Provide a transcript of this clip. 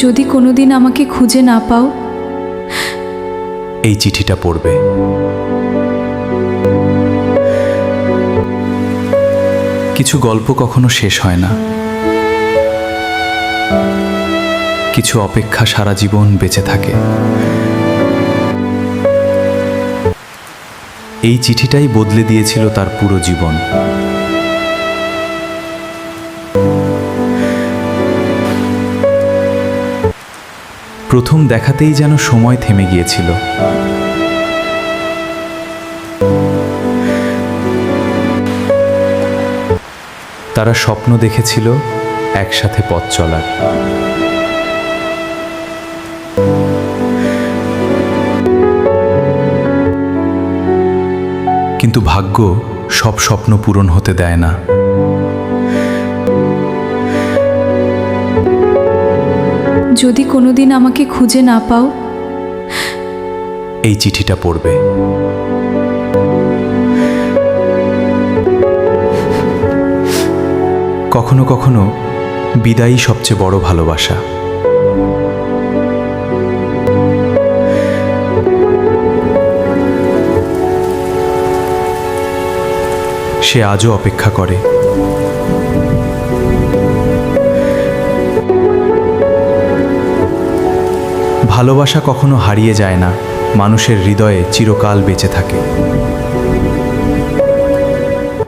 যদি কোনোদিন আমাকে খুঁজে না পাও, এই চিঠিটা পড়বে। কিছু গল্প কখনো শেষ হয় না, কিছু অপেক্ষা সারা জীবন বেঁচে থাকে। এই চিঠিটাই বদলে দিয়েছিল তার পুরো জীবন। প্রথম দেখাতেই যেন সময় থেমে গিয়েছিল। তারা স্বপ্ন দেখেছিল একসাথে পথ চলার। কিন্তু ভাগ্য সব স্বপ্ন পূরণ হতে দেয় না। যদি কোনোদিন আমাকে খুঁজে না পাও, এই চিঠিটা পড়বে। কখনো কখনো বিদায়ই সবচেয়ে বড় ভালোবাসা। সে আজও অপেক্ষা করে। ভালোবাসা কখনো হারিয়ে যায় না, মানুষের হৃদয়ে চিরকাল বেঁচে থাকে।